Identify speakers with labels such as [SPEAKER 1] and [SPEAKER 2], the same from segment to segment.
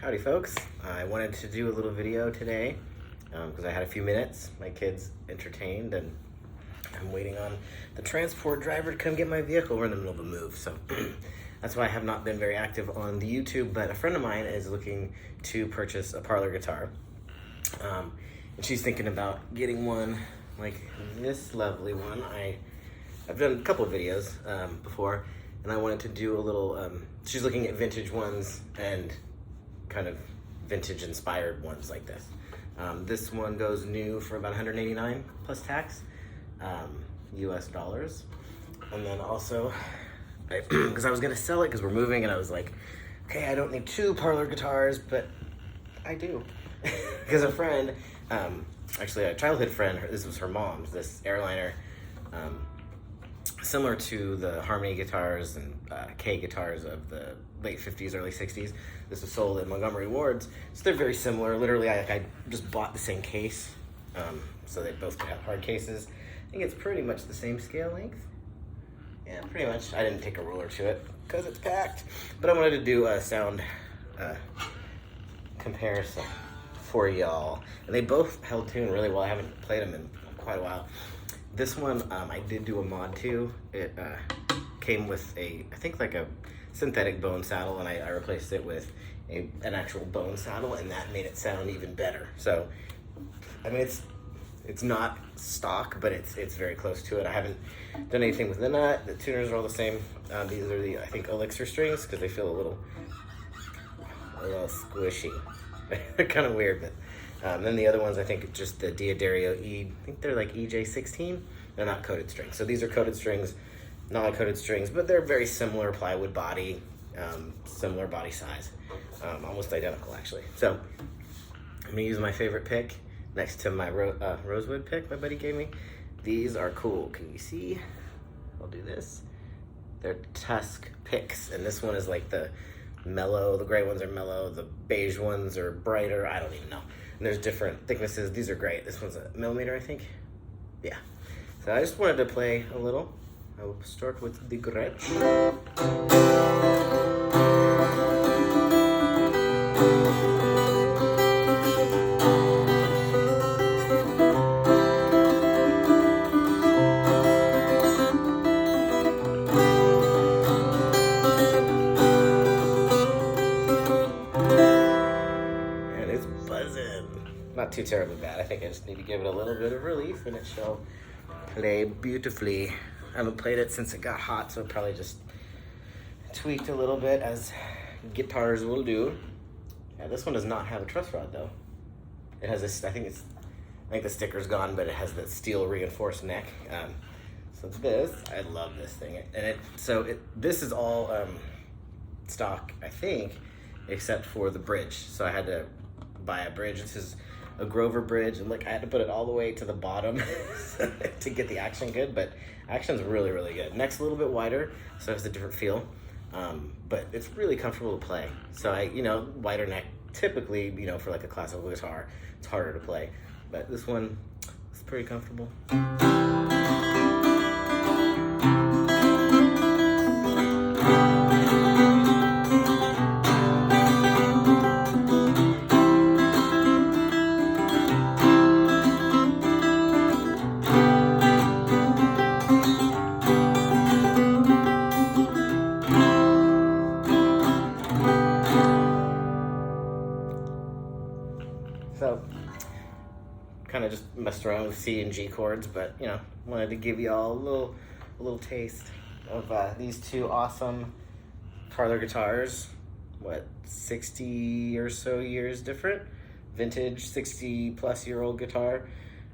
[SPEAKER 1] Howdy folks, I wanted to do a little video today because I had a few minutes. My kid's entertained and I'm waiting on the transport driver to come get my vehicle. We're in the middle of a move, so that's why I have not been very active on the YouTube, but a friend of mine is looking to purchase a parlor guitar. And she's thinking about getting one like this lovely one. I've done a couple of videos before, and I wanted to do a little, she's looking at vintage ones and kind of vintage inspired ones like this. This one goes new for about $189 plus tax, US dollars. And then also, because I was gonna sell it because we're moving, and I was like, okay, I don't need two parlor guitars, but I do. Because a friend, actually a childhood friend, this was her mom's, this Airliner, similar to the Harmony guitars and K guitars of the late 50s, early 60s. This was sold at Montgomery Ward's, so they're very similar. Literally, I just bought the same case, so they both could have hard cases. I think it's pretty much the same scale length. Yeah, pretty much. I didn't take a ruler to it because it's packed, but I wanted to do a sound comparison for y'all. And they both held tune really well. I haven't played them in quite a while. This one, I did do a mod to. It came with I think like a synthetic bone saddle, and I replaced it with an actual bone saddle, and that made it sound even better. So, I mean, it's not stock, but it's very close to it. I haven't done anything with the nut. The tuners are all the same. These are the, I think, Elixir strings, because they feel a little squishy. They're kind of weird, but then the other ones, I think just the Diodario I think they're like EJ16. They're not coated strings. So these are coated strings, non-coated strings, but they're very similar plywood body, similar body size, almost identical actually. So I'm gonna use my favorite pick next to my rosewood pick my buddy gave me. These are cool. Can you see? I'll do this. They're Tusk picks, and this one is like the mellow. The gray ones are mellow. The beige ones are brighter. I don't even know. And there's different thicknesses. These are great. This one's a millimeter, I think. Yeah. So I just wanted to play a little. I will start with the Gretsch. And it's buzzing. Not too terribly bad. I think I just need to give it a little bit of relief and it shall play beautifully. I haven't played it since it got hot, so it probably just tweaked a little bit, as guitars will do. Yeah, this one does not have a truss rod though. It has this, I think the sticker's gone, but it has that steel reinforced neck. So this, I love this thing. And this is all stock, I think, except for the bridge. So I had to buy a bridge. This is a Grover bridge, and look, I had to put it all the way to the bottom to get the action good, but action's really, really good. Neck's a little bit wider, so it has a different feel, but it's really comfortable to play. So wider neck, typically, for like a classical guitar, it's harder to play, but this one is pretty comfortable. So, kind of just messed around with C and G chords, but wanted to give y'all a little taste of these two awesome parlor guitars. What, 60 or so years different? Vintage 60-plus-year-old guitar,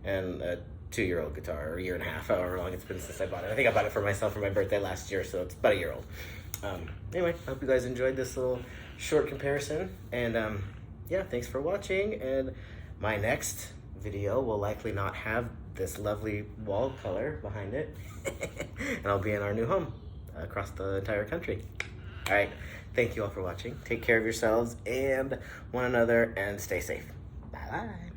[SPEAKER 1] and a 2-year-old guitar, or a year and a half, however long it's been since I bought it. I think I bought it for myself for my birthday last year, so it's about a year old. Anyway, I hope you guys enjoyed this little short comparison, and yeah, thanks for watching, and my next video will likely not have this lovely wall color behind it, and I'll be in our new home across the entire country. All right, thank you all for watching. Take care of yourselves and one another, and stay safe. Bye-bye.